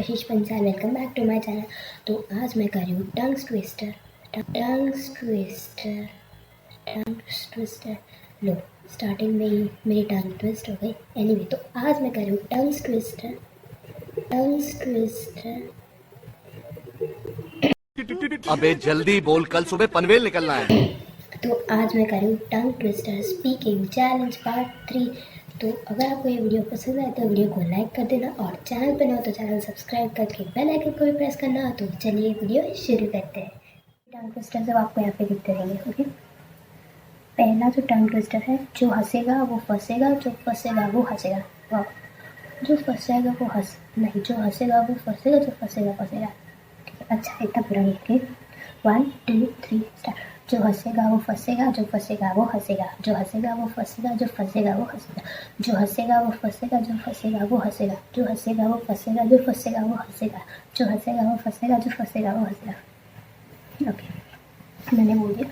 Kashish Panchal. Welcome back to my channel. तो आज मैं कर रही हूँ टंग्स ट्विस्टर। लो, स्टार्टिंग में ही मेरी टंग ट्विस्ट हो गई। एनीवे, तो आज मैं कर रही हूँ टंग्स ट्विस्टर। अबे जल्दी बोल, कल सुबह पनवेल निकलना है। तो आज मैं कर रही हूँ tongue twister speaking challenge part 3। तो अगर आपको ये वीडियो पसंद आए तो वीडियो को लाइक कर देना, और चैनल पर न हो तो चैनल सब्सक्राइब करके बेल आइकन को भी प्रेस करना। तो चलिए वीडियो शुरू करते हैं। टंग ट्विस्टर सब आपको यहाँ पे दिखते रहेंगे। ओके, पहला जो टंग ट्विस्टर है, जो हंसेगा वो फंसेगा, जो फंसेगा वो हंसेगा। वाह, जो फंसेगा वो नहीं, जो हंसेगा वो फंसेगा, जो फंसेगा फंसेगा। ठीक है, अच्छा इतना पूरा नहीं। Okay, 1 2 3 start. जो हंसेगा वो फंसेगा, जो फंसेगा वो हंसेगा, जो हंसेगा वो फंसेगा, जो फंसेगा वो हंसेगा, जो हंसेगा वो फंसेगा, जो फंसेगा वो हंसेगा, जो हंसेगा वो फंसेगा, जो फंसेगा वो हंसेगा, जो हंसेगा वो फंसेगा, जो फंसेगा वो हंसेगा। ओके, मैंने बोल दिया।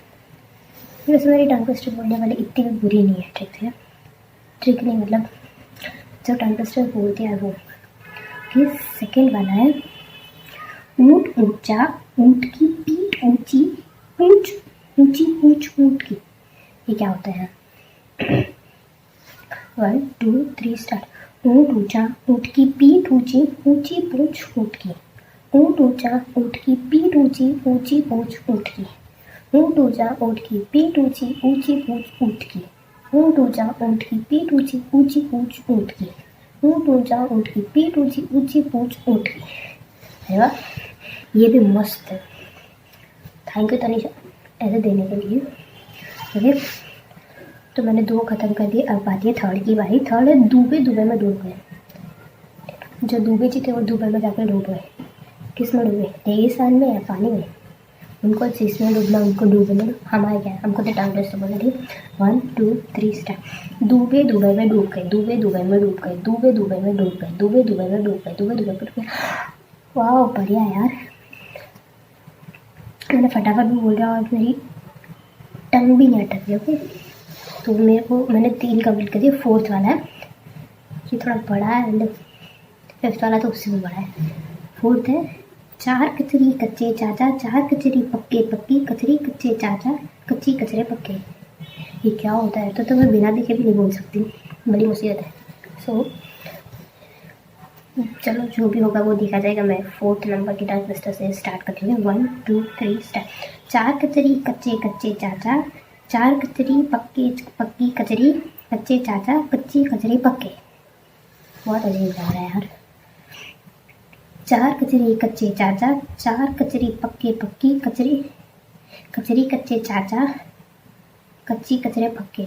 वैसे मेरी टंग ट्विस्टर बोलने वाली इतनी भी बुरी नहीं है। ट्रिक है, ट्रिक नहीं मतलब जो टंग ट्विस्टर बोलते हैं वो। कि सेकेंड वाला है, ऊंट ऊंचा, ऊंट की पीठ ऊंची, पूंछ ऊंची, पूंछ ऊंट की। ये क्या होता है? 1 2 3 स्टार्ट। ऊंट ऊंचा, ऊंट की पीठ ऊंची, ऊंची पूंछ ऊंट की। ऊंट ऊंचा, ऊंट की पीठ ऊंची, ऊंची पूंछ ऊंट की। ऊंट ऊंचा, ऊंट की पीठ ऊंची, ऊंची पूंछ ऊंट की। ऊंट ऊंचा, ऊंट की पीठ ऊंची, ऊंची पूंछ ऊंट की। ऊंट ऊंचा, ऊंट की पीठ ऊंची, ऊंची पूंछ ऊंट की। है वाह, ये भी मस्त है। थैंक यू तनिषा ऐसे देने के लिए। ओके, तो मैंने 2 खत्म कर दिए। अब आती है थर्ड की बारी। थर्ड है दूबे। दूबे में डूब गए। जो दूबे जी थे वो दूबे में जाकर डूब गए। किस में डूबे? रेगिस्तान में या पानी में? उनको जिसमें डूबना उनको डूबने दो। हमारे क्या, हमको तो टांग से बोला। ठीक, 1 2 3 स्टार्ट। दूबे दूबे में डूब गए, दूबे दूबे में डूब गए, दूबे दूबे में डूब गए, दूबे दूबे में डूब गए, दूबे दूबे में डूब गए। वाह, बढ़िया यार, मैंने फटाफट भी बोल रहा और मेरी टंग भी नहीं अटक गई। ओके, तो मैंने 3 कंप्लीट कर दिया। फोर्थ वाला है, ये थोड़ा बड़ा है, मतलब 5th वाला तो उससे भी बड़ा है। फोर्थ है, 4 कचरी कच्चे चाचा, 4 कचरी पक्के पक्की, कचरी कच्चे चाचा, कच्ची कचरे पक्के। ये क्या होता है? तो मैं बिना देखे भी नहीं बोल सकती, बड़ी मुसीबत है। सो चलो, जो भी होगा वो देखा जाएगा। मैं 4th नंबर की टंग ट्विस्टर से स्टार्ट करती हूँ। 1 2 3 स्टार्ट। 4 कचरी कच्चे कच्चे चाचा, 4 कचरी पक्के पक्की कचरी, कच्चे चाचा कच्ची कचरी पक्के। बहुत अजीब लग रहा है यार। 4 कचरी कच्चे चाचा, 4 कचरी पक्के पक्की कचरी, कचरी कच्चे चाचा, कच्ची कचरे पक्के।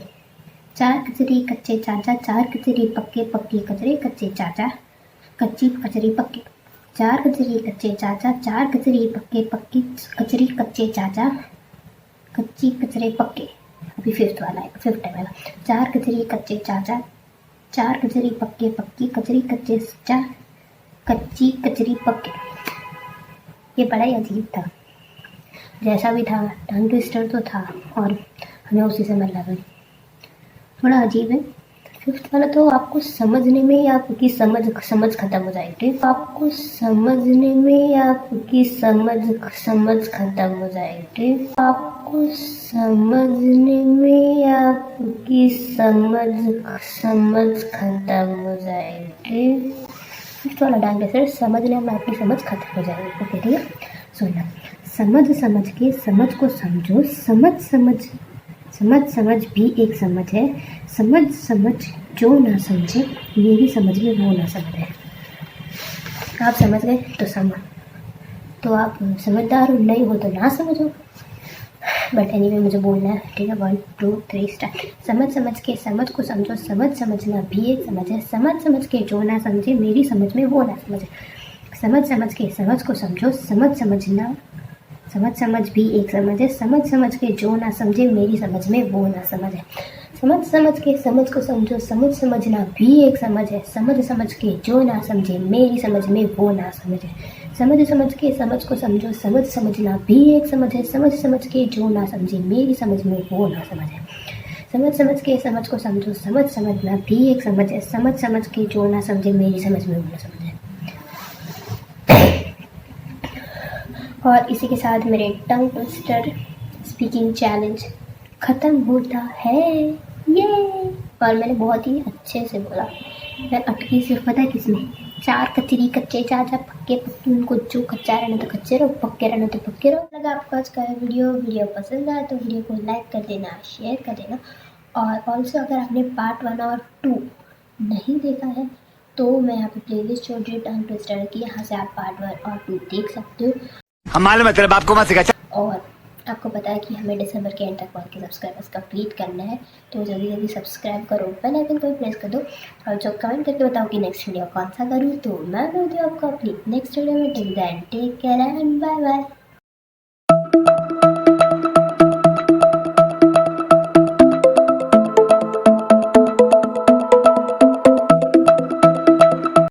4 कचरी कच्चे चाचा, 4 कचरी पक्के पक्की कचरे, कच्चे चाचा कच्ची कचरी पक्की। 4 कचरी कच्चे चाचा, 4 कचरी पक्के पक्की कचरी, कच्चे चाचा कच्ची कचरे पक्के। अभी 5th वाला है, 5th वाला। 4 कचरी कच्चे चाचा, 4 कचरी पक्के पक्की कचरी, कच्चे चाचा कच्ची कचरी पक्के। ये बड़ा ही अजीब था, जैसा भी था टंग ट्विस्टर तो था और हमें उसी से मतलब है। थोड़ा अजीब है। 5th वाला तो आपको समझने में या आपकी समझ खत्म हो जाएगी। आपको समझने में या आपकी समझ खत्म हो जाएगी। आपको समझने में या आपकी समझ खत्म हो जाएगी। 5th वाला टंग ट्विस्टर, समझने में आपकी समझ खत्म हो जाएगी। ओके, ठीक है, सुनना। समझ के समझ को समझो, समझ भी एक समझ है। समझ जो ना समझे मेरी समझ में वो ना समझे। आप समझ गए तो आप समझदार हो, नहीं हो तो ना समझो। बट एनीवे मुझे बोलना है। ठीक है, 1 2 3 स्टार्ट। समझ के समझ को समझो, समझना भी एक समझ है। समझ के जो ना समझे मेरी समझ में वो ना समझे। समझ के समझ को समझो, समझ भी एक समझ है। समझ के जो ना समझे मेरी समझ में वो ना समझ है। समझ के समझ को समझो, समझना भी एक समझ है। समझ के जो ना समझे मेरी समझ में वो ना समझ है। समझ के समझ को समझो, समझना भी एक समझ है। समझ के जो ना समझे मेरी समझ में वो ना समझ है। समझ के समझ को समझो, समझना भी एक समझ है। समझ के जो ना समझे मेरी समझ में वो ना समझ है। और इसी के साथ मेरे टंग ट्विस्टर स्पीकिंग चैलेंज ख़त्म होता है। ये और मैंने बहुत ही अच्छे से बोला। मैं अटकी सिर्फ पता है किसमें, चार कचरी कच्चे चाचा पक्के पक्के, उनको जो कच्चा रहना तो कच्चे रहो, पक्के रहना तो पक्के रहो। लगा आपको आज का वीडियो पसंद आया तो वीडियो को लाइक कर देना, शेयर कर देना। और ऑल्सो अगर आपने पार्ट 1 और 2 नहीं देखा है तो मैं यहाँ पे प्लेलिस्ट छोड़ दी टंग ट्विस्टर की, यहाँ से आप पार्ट 1 और 2 देख सकते हो। हम मालूम है तेरे बाप को मत सिखा। और आपको पता है कि हमें दिसंबर के एंड तक 1K सब्सक्राइबर्स कंप्लीट करना है, तो जल्दी जल्दी सब्सक्राइब करो, बेल आइकन को प्रेस कर दो और जो कमेंट करके बताओ कि नेक्स्ट वीडियो कौन सा करूँ, तो मैं मिलती हूँ आपको अपनी नेक्स्ट वीडियो में। Till then take care and bye bye.